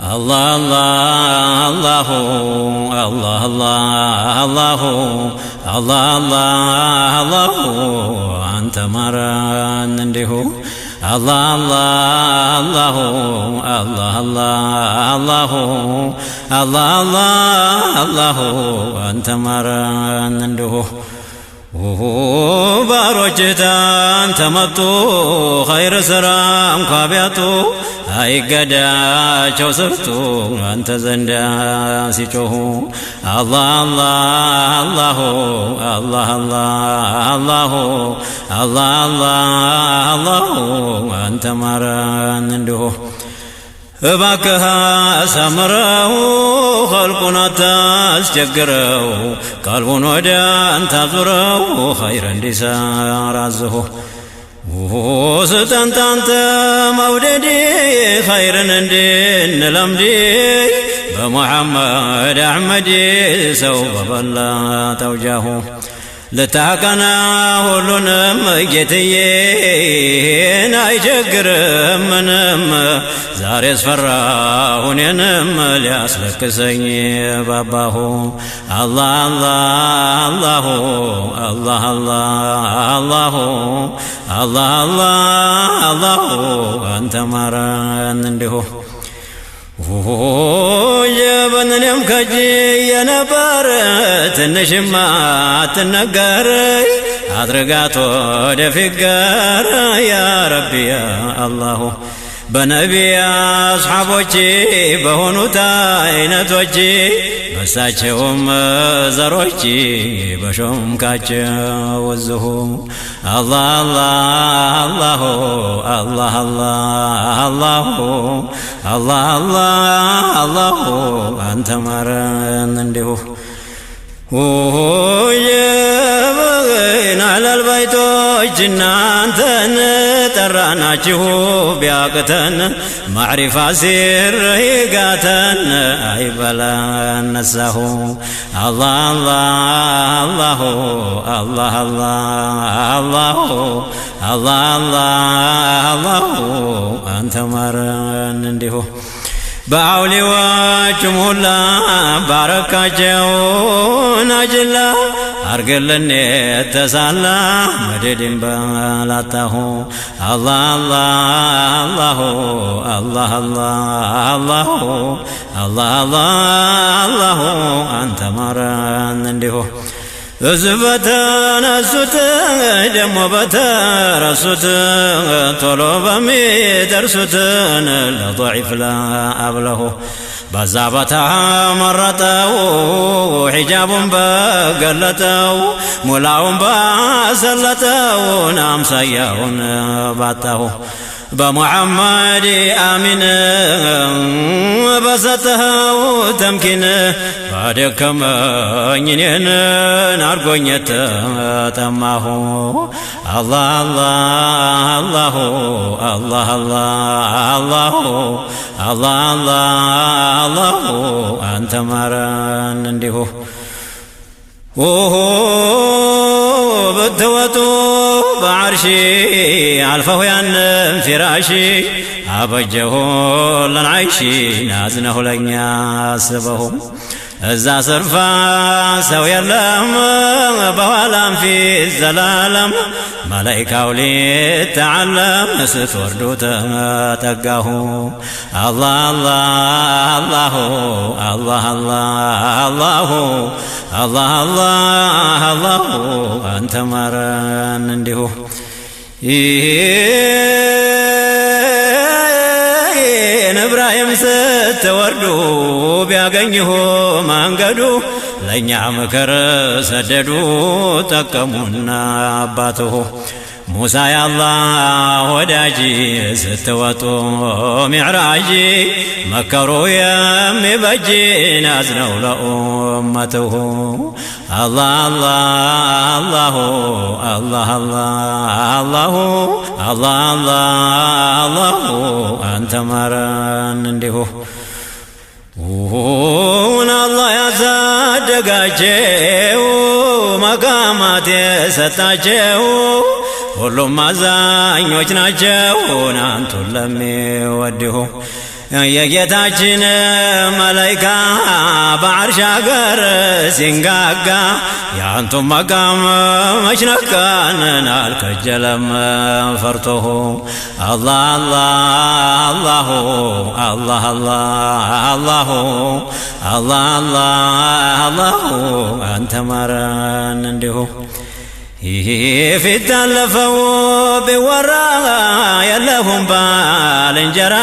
الله الله الله الله الله الله الله الله أنت مران عنده الله الله الله الله الله الله الله أنت مران عنده باروجتان تمتو خير سرام كابياتو هاي قدا شو سرتو أنت زندا سيشوه الله الله الله الله الله الله الله الله أنت مران عنده باكها سمرو خلقنا تسجقرو قلبون ودان تزرو خيرا دسار عزه ستنتانت موددي خيرا ندين لمدي بمحمد أحمدي سوف بلا توجهه لتاكنا هلنم جتيين ايجقرم منم زاري اسفراهن ينم لياسلك سيني باباه الله الله الله الله الله الله الله الله أنت مران عنده جبن يمكجي ينبرت النشمات النقر أدرقاتو دفقر يا ربي يا الله بنبي أصحابوچي بهونو تاينتوچي بساچهم زروچي بشوم كاچو وزهو الله الله الله الله الله الله الله الله أنت مران عنده يبغين على البيت جنان ترانا جهو بياقتن معرفة سر هيقاتن أي بلا نساه الله الله الله الله الله الله الله أنت مران عنده بعولي وجمهلا باركاجون أجلا أرجلني تسالا مدين بلاته الله الله الله الله الله الله الله أنت مران عنده زبتان السوت دم بتر السوت طلب ميدر سوتن لضعيف لا أبله بزابتها مرته حجاب بقلته ملاو بسلته نام سيون باته بمحمد آمين بسته تمكين بعدك ما ينين نارجونيت تماه الله الله الله الله الله الله الله أنت مران عنده بدوتو بعرشي عالفه ينم فراشي أبجه لنعيشي نازنه لنيا سبه إذا صرفا سوي اللهم بوالام في الزلالم ملائكة ولي تعلم ستوردو تقاه الله الله الله الله الله الله الله الله أنت مران عنده إبراهيم ستوردو بياغنيه مانغدو لنيا مكر سددو تقمونا أباته موسى يا الله وداجي ستواتو معراجي مكروا يمي بجي نازنوا لأمته الله الله الله الله الله الله الله أنت مران عنده الله ያሳደጋቸው መቃማት የሰጣቸው ሁሉም አዛኞች ናቸው አንቱን ለሚወድሁ የጌታችን መላይካ በዓርሽ አገር ሲንጋጋ ያንቱ መቃም መችነካንን አልከጀለም ፈርቶሁ አላህ አላህ አላሁ አላህ አላህ አላህ አላህ አላሁ አንተ ማረን እንዲሁ ፊት አለፈው ቢወራ የለሁም ባልንጀራ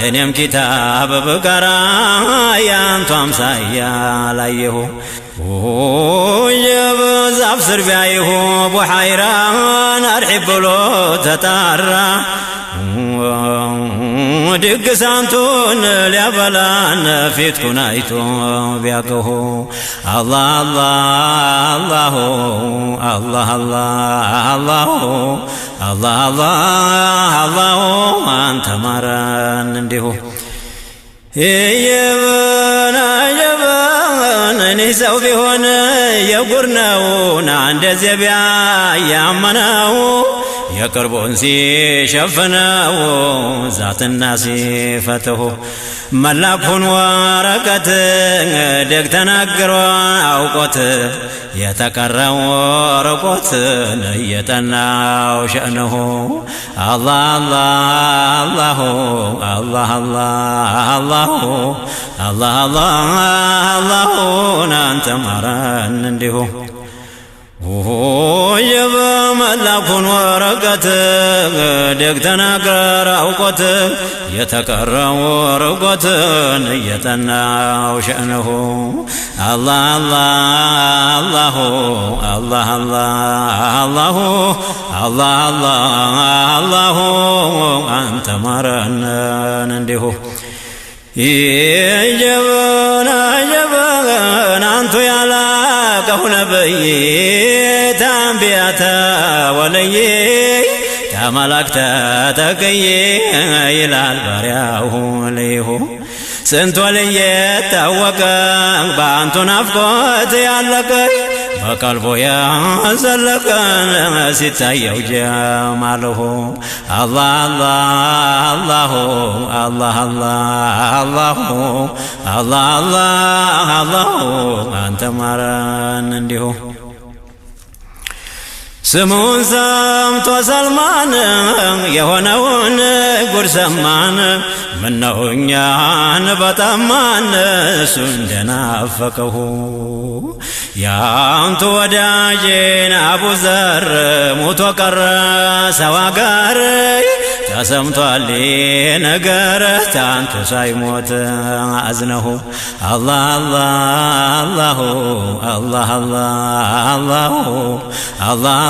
እኔም ኪታብ ብቀራ ያንቱ አምሳያ ላየሁ የዛፍ ስር ቢያይሁ ቡሐይራን አርሒብ ብሎ ተጣራ ድግሳንቱን ሊያበላን ፊትኩን አይቶ ቢያቀሁ አላህ አላህ አላሁ አላህ አላህ አላህ አላሁ አንተ ማረን እንዲሁ እኔ ሰው ቢሆን የጉር ነውና እንደዚያ ቢያመነው የቅርቡን ሲሸፍነው ዛትና ሲፈትሁ መላኩን ወረቀት ደግ ተናግሮ አውቆት የተቀረው ርቆት እየጠናው ሸእነሁ አላህ አላሁ አላህ አላህ አላህ አላሁ አንተ ማረን እንዲሁ የመላኩን ወረቀት ደግ ተናግረ አውቆት የተቀረው ርቆትን እየጠናው ሸእነሁ አላህ አላሁ አላህ አላሁ አላህ አላሁ አንተ ማረን እንዲሁ ይጀበን አንቱ ያላቀሁ ነብይ ታንቢያተ ወለይ ተመላክተ ተቀየ ይላል ባሪያሁ ለይሁ ስንት ወልየ ታወቀ በአንቱ ናፍቆት ያለቀ በቀልቦ ያዘለቀ ሲታየው ጀማልሁ አላህ አላሁ አላህ አላሁ አላህ አላሁ አንተ ማረን እንዲሁ ስሙን ሰምቶ ሰልማን የሆነውን ጉድ ሰማን ምነው እኛን በጠማን እሱ እንደናፈቀሁ ያንቱ ወዳጄን አቡዘር ሞቶ ቀረ ሰው አገር ተሰምቷል ነገር ታንቱ ሳይሞት አዝነሁ አላህ አላሁ አላህ አላሁ አላህ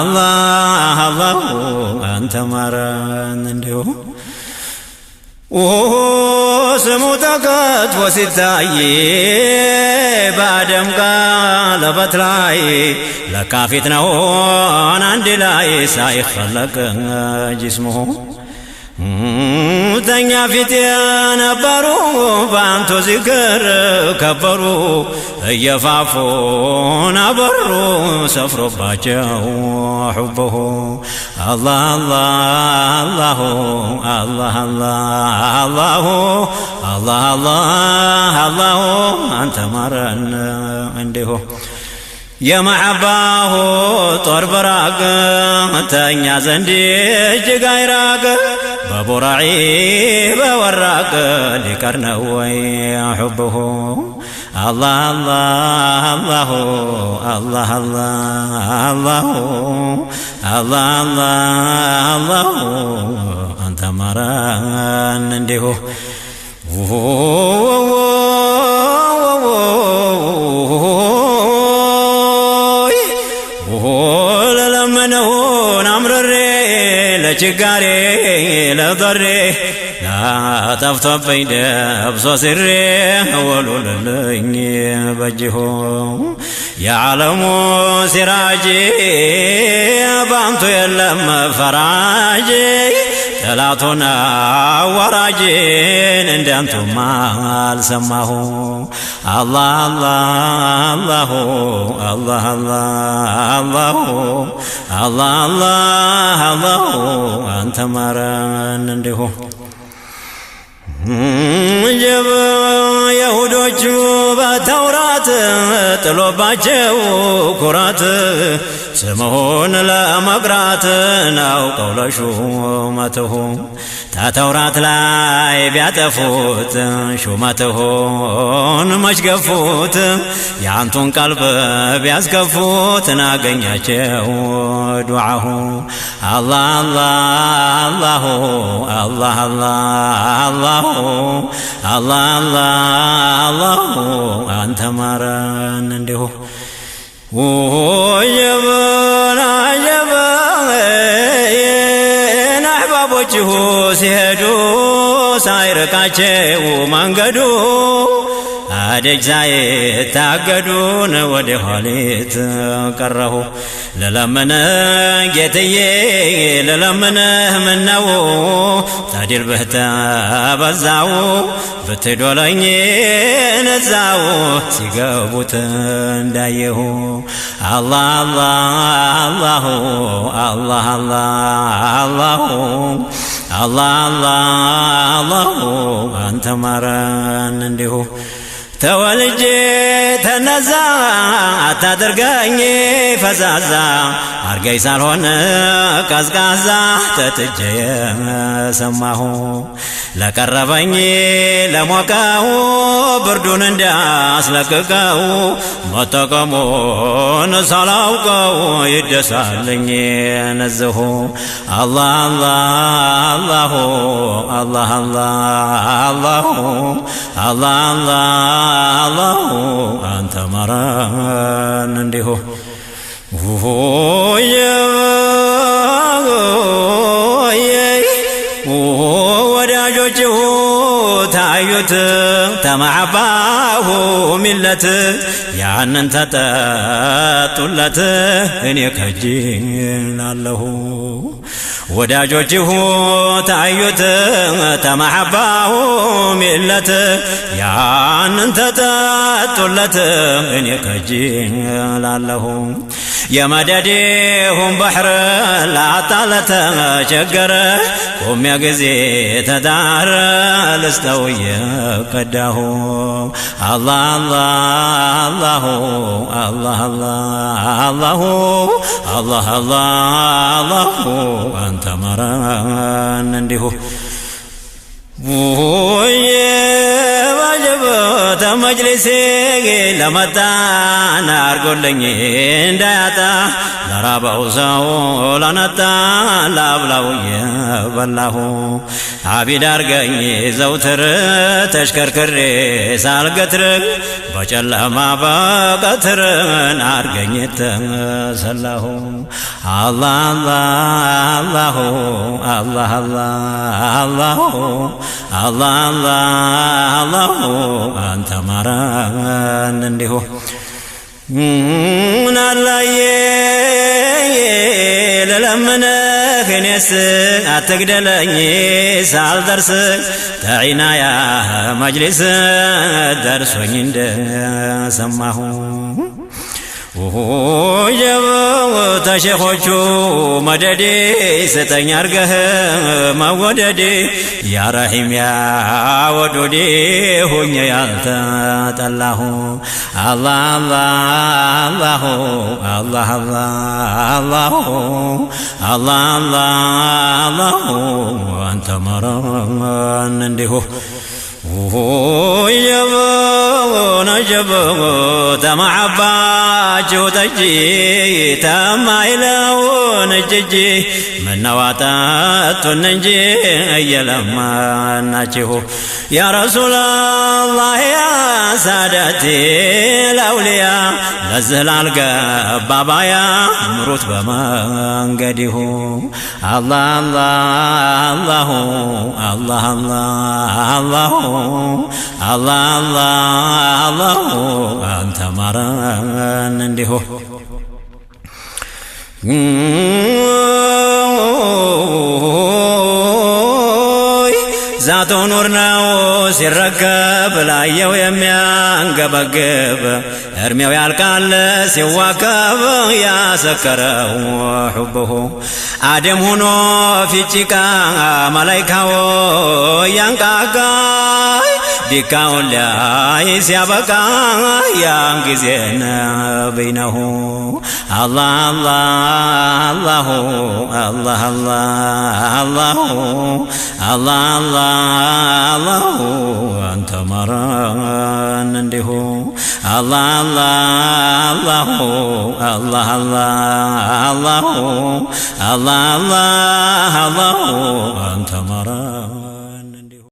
አላሁ አንተ ማረን እንዲሁ ስሙ ተከትፎ ሲታይ በአደም ቀለበት ላይ ለካ ፊት ነው አንድ ላይ ሳይኸለቅ ጅስሙሁ ተኛ ፊት የነበሩ በአንቱ ዚክር ከበሩ እየፋፉ ነበሩ ሰፍሮባቸው ሑብሁ አላህ አላሁ አላህ አላሁ አላህ አላሁ አንተ ማረን እንዲሁ የመሐባሁ ጦር በራቅ ተኛ ዘንድ እጅግ አይራቅ በቡራዒ በወራቅ ሊቀር ነው ወይ ሑብሁ አላህ አላሁ አላህ አላሁ አላህ አንተ ማረን እንዲሁ ለለመነውን አምረሬ ለችጋሬ ለضሬ ላጠፍቶብኝ ደብሶ ስሬ ወሉልልኝ በጅሁ የዓለሙ ሲራጅ በአንቱ የለም ፈራጅ ጠላቱን አዋራጅን እንዳንቱማ አልሰማሁ አላህ አላሁ አላህ አላሁ አላህ አላሁ አንተ ማረን እንዲሁ جب يهودوچو በተውራት ጥሎባቸው ኩራት ስምሆን ለመቅራት ነው ቀውለሹመትሁ ተውራት ላይ ቢያጠፉት ሹመትሁን መሽገፉት ያንቱን ቀልብ ቢያስከፉት ናገኛቸው ዱዓሁ አላህ አላህ አላህ አላህ አላህ አላህ አንተ ማረን እንዲሁ ወየበና አሕባቦችሁ ሲሄዱ ሳይርቃቸው መንገዱ አደጅ ሳይታገዱን ወደ ኋሊት ቀረሁ ለለመነ ጌትዬ ለለመነህ ምነው ታዲል በህተ በዛው ብትዶለኝ ነዛው ሲገቡት እንዳየሁ አላህ አላህ አላህ አላህ አላህ አላህ አንተ ማረን እንዲሁ ተወልጄ ተነዛ አታድርገኝ ፈዛዛ አርገኝ ሳልሆን ቀዝቃዛ ተጥጄ ሰማሁ ለቀረበኝ ለሞቀው ብርዱን እንዳስለቅቀው መጠቀሙን ሳላውቀው ይደሳልኝ ነዝሁ አላህ አላህ አላህ አላህ አላህ አላህ አንተ ማረን እንዲሁ ወዳጆችሁ ታዩት ተማዕባሁ ሚለት ያንን ተጠጡለት እኔ ከጅላለሁ ወዳጆችሁ ታዩት ተማዕባሁ ሚለት ያንን ተጠጡለት እኔ ከጅላለሁ የመደዴሁን ባሕር ላጣለተ ቸገረ ቆሚያ ጊዜ ተዳረ ልስተው የቀዳሁ አላህ አላህ አላህ አላህ አላህ አላህ አንተ ማረን እንዲሁ ተመጅሊሴ ለመጣ ናርጎልኝ እንዳያጣ ለራበው ሰው ለነጣ ላብላው የበላሁ አቢድ አርገኝ ዘውትር ተሽከርክሬ ሳልገትር በጨለማ በቀትር አርገኝ ተሰላሁ አላህ አላህ አላህ አላህ አላህ አላህ አንተ ማረን እንዲሁ ናላዬ ለለምነህ እኔስ አትግደለኝ ሳልደርስ ተዒናያ መጅሊስ ደርሶኝ እንደሰማሁ ወጀበው ተሸኾቹ መደዴ ስተኝ አርገህ መወደዴ ያ ረሒም ያ ወዱዴ ሁኜ ያልተጠላሁ አላህ አላህ አላህ አላህ አላህ አላህ አንተ ማረን እንዲሁ ነጀበው ተማዕባችሁ ጠጅ ተማይለውን እጅጅ ምነዋጠጡን እንጂ እየለመናችሁ ያ ረሱላላህ ያ ሳዳቴ ለአውልያ ለዚህ ላልገባ ባያ ምሩት በመንገዲሁ አላህ አላህ አላህ አላህ አላህ አላህ አንተ ማረን እንዲሁ ዛቱ ኑር ነው ሲረከብ ላየው የሚያንገበግብ እድሜው ያልቃል ሲዋከብ ያሰከረው ሑብሁ አደም ሆኖ ፊጭቃ መላይካው ያንቃቃ ዲካውን ላይ ሲያበቃ ያን ጊዜ ነቢይ ነው አላህ አላህ አላህ አላህ አላህ አላህ አንተ ማራን እንዲሁ አላህ አላህ አላህ አላህ አላህ አላህ አንተ ማራን